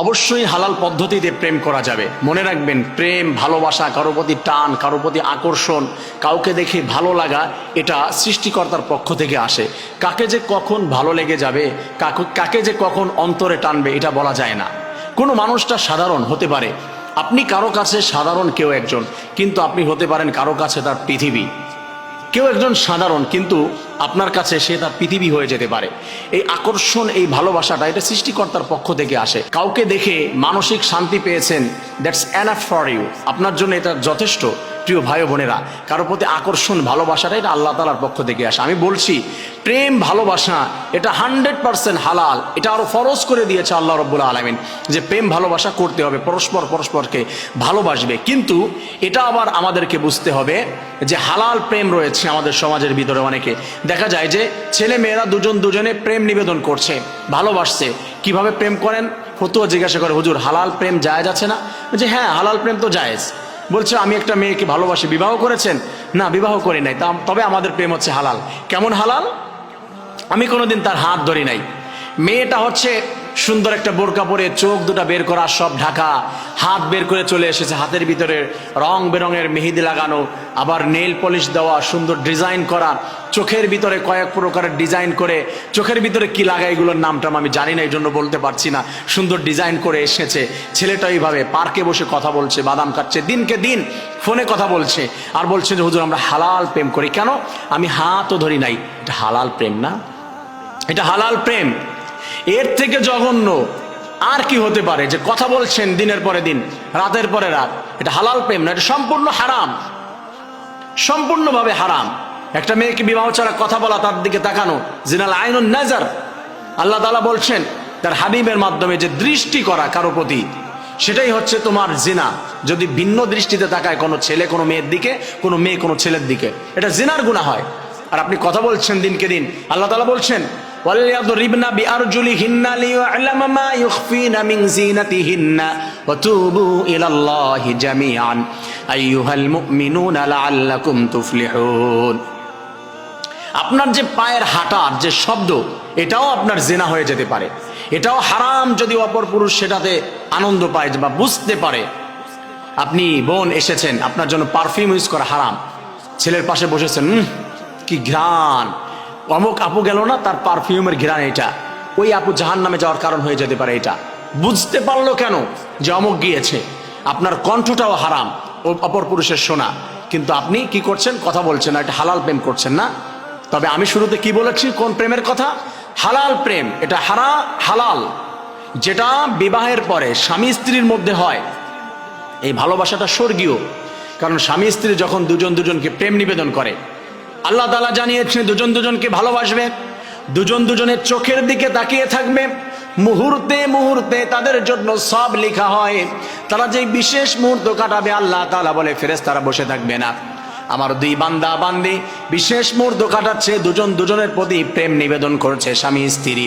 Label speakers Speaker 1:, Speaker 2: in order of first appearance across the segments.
Speaker 1: অবশ্যই হালাল পদ্ধতিতে প্রেম করা যাবে। মনে রাখবেন, প্রেম, ভালোবাসা, কারো প্রতি টান, কারো প্রতি আকর্ষণ, কাউকে দেখে ভালো লাগা, এটা সৃষ্টিকর্তার পক্ষ থেকে আসে। কাকে যে কখন ভালো লেগে যাবে, কাকে যে কখন অন্তরে টানবে, এটা বলা যায় না। কোনো মানুষটা সাধারণ হতে পারে, আপনি কারো কাছে সাধারণ কেউ একজন, কিন্তু আপনি হতে পারেন কারো কাছে তার পৃথিবী। কেউ একজন সাধারণ, কিন্তু আপনার কাছে সে তার পৃথিবী হয়ে যেতে পারে। এই আকর্ষণ, এই ভালোবাসাটা, এটা সৃষ্টিকর্তার পক্ষ থেকে আসে। কাউকে দেখে মানসিক শান্তি পেয়েছেন, দ্যাটস এনাফ ফর ইউ, আপনার জন্য এটা যথেষ্ট। প্রিয় ভাই বোনেরা, কারো প্রতি আকর্ষণ, ভালোবাসাটা, এটা আল্লাহ তাআলার পক্ষ থেকে আসে। আমি বলছি, প্রেম ভালোবাসা এটা 100% হালাল। এটা আরো ফরজ করে দিয়েছে আল্লাহ রাব্বুল আলামিন, যে প্রেম ভালোবাসা করতে হবে, পরস্পরকে ভালোবাসবে। কিন্তু এটা আবার আমাদেরকে বুঝতে হবে যে হালাল প্রেম রয়েছে আমাদের সমাজের ভিতরে। অনেকে দেখা যায় যে ছেলে মেয়েরা দুজনে প্রেম নিবেদন করছে, ভালোবাসছে। কিভাবে প্রেম করেন? ফতুয়া জিজ্ঞাসা করে, হুজুর হালাল প্রেম জায়েজ আছে না? যে হ্যাঁ, হালাল প্রেম তো জায়েজ। বলছে, আমি একটা মেয়েকে ভালোবাসি, বিবাহ করেছেন? না, বিবাহ করি নাই, তবে আমাদের প্রেম হচ্ছে হালাল। কেমন হালাল? আমি কোনোদিন তার হাত ধরি নাই। মেয়েটা হচ্ছে সুন্দর একটা বোরকা পরে, চোখ দুটা বের করা, সব ঢাকা, হাত বের করে চলে এসেছে, হাতের ভিতরে রং বেরঙের মেহেদি লাগানো, আবার নেল পলিশ দেওয়া, সুন্দর ডিজাইন করা, চোখের ভিতরে কয়েক প্রকারের ডিজাইন করে, চোখের ভিতরে কি লাগায় এগুলোর নামটা আমি জানি না, এই জন্য বলতে পারছি না। সুন্দর ডিজাইন করে এসেছে। ছেলেটা এইভাবে পার্কে বসে কথা বলছে, বাদাম খাচ্ছে, দিনকে দিন ফোনে কথা বলছে, আর বলছে যে হুজুর আমরা হালাল প্রেম করি। কেন? আমি হাতও ধরি নাই। এটা হালাল প্রেম না? এটা হালাল প্রেম। এর থেকে জঘন্য আর কি হতে পারে? যে কথা বলছেন দিনের পরে দিন, রাতের পরে রাত, এটা হালাল প্রেম না, এটা সম্পূর্ণ হারাম, সম্পূর্ণভাবে হারাম। একটা মেয়েকে বিবাহ ছাড়া কথা বলা, তার দিকে তাকানো, জিনাল আইনুন নাজার। আল্লাহ তাআলা বলছেন তার হাবিবের মাধ্যমে যে দৃষ্টি করা কারো প্রতি, সেটাই হচ্ছে তোমার জিনা। যদি ভিন্ন দৃষ্টিতে তাকায় কোনো ছেলে কোনো মেয়ের দিকে, কোনো মেয়ে কোনো ছেলের দিকে, এটা জিনার গুনাহ হয়। আর আপনি কথা বলছেন দিনকে দিন। আল্লাহ তাআলা বলছেন, ওয়ালিয়াদরিবনা বিআরজুলিহিন্না লিয়ু'লামা মা ইউখফিনা মিন যিনাতিহিন্না ওয়া তুবু ইলাল্লাহি জামিআন আইয়ুহাল মুমিনুনা লাআল্লাকুম তুফলিহুন। আপনার যে পায়ের হাঁটার যে শব্দ, এটাও আপনার জিনা হয়ে যেতে পারে। এটাও হারাম যদি অপর পুরুষ সেটাতে আনন্দ পায় বা বুঝতে পারে। আপনি বোন এসেছেন, আপনার জন্য পারফিউম ইউজ করা হারাম। ছেলের পাশে বসেছেন, কি ঘ্রাণ, অমুক আপু গেল না, তার পারফিউমের ঘ্রাণ এটা, ওই আপু জাহান্নামে যাওয়ার কারণ হয়ে যেতে পারে। এটা বুঝতে পারলো কেন? যে অমুক গিয়েছে। আপনার কণ্ঠটাও হারাম অপর পুরুষের শোনা, কিন্তু আপনি কি করছেন? কথা বলছেন না। এটা হালাল প্রেম করছেন না? তবে আমি শুরুতে কি বলেছি? কোন প্রেমের কথা? হালাল প্রেম। এটা হালাল, যেটা বিবাহের পরে স্বামী স্ত্রীর মধ্যে হয়। এই ভালোবাসাটা স্বর্গীয়, কারণ স্বামী স্ত্রী যখন দুজনকে প্রেম নিবেদন করে, আল্লাহ তাআলা জানিয়েছেন দুজনকে ভালোবাসবে, দুজনের চোখের দিকে তাকিয়ে থাকবে, মুহূর্তে মুহূর্তে তাদের জন্য সব লেখা হয়। তারা যে বিশেষ মুহূর্ত কাটাবে, আল্লাহ তাআলা বলে ফেরেশতারা বসে থাকবে না, আমার দুই বান্দা বান্দি বিশেষ মুহূর্ত কাটাচ্ছে, দুজনের প্রতি প্রেম নিবেদন করছে স্বামী স্ত্রী,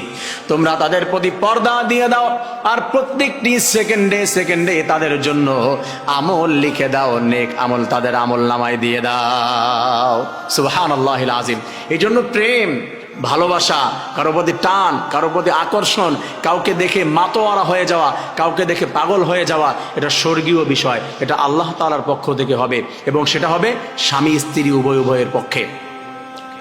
Speaker 1: তোমরা তাদের প্রতি পর্দা দিয়ে দাও, আর প্রত্যেকটি সেকেন্ডে তাদের জন্য আমল লিখে দাও, নেক আমল তাদের আমল নামায় দিয়ে দাও। সুবহানাল্লাহিল আযীম। এই জন্য প্রেম, ভালোবাসা, কারো প্রতি টান, কারো প্রতি আকর্ষণ, কাউকে দেখে মাতোয়ারা হয়ে যাওয়া, কাউকে দেখে পাগল হয়ে যাওয়া, এটা স্বর্গীয় বিষয়। এটা আল্লাহ তাআলার পক্ষ থেকে হবে, এবং সেটা হবে স্বামী স্ত্রী উভয়ের পক্ষে,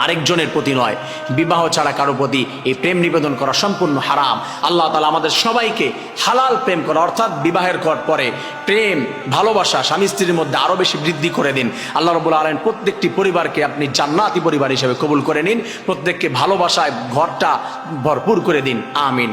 Speaker 1: আরেকজনের প্রতি নয়। বিবাহ ছাড়া কারো প্রতি এই প্রেম নিবেদন করা সম্পূর্ণ হারাম। আল্লাহ তাআলা আমাদের সবাইকে হালাল প্রেম করা, অর্থাৎ বিবাহের পরে প্রেম ভালোবাসা স্বামী স্ত্রীর মধ্যে আরো বেশি বৃদ্ধি করে দিন। আল্লাহ রাব্বুল আলামিন প্রত্যেকটি পরিবারকে আপনি জান্নাতি পরিবার হিসেবে কবুল করে নিন, প্রত্যেককে ভালোবাসায় ঘরটা ভরপুর করে দিন। আমিন।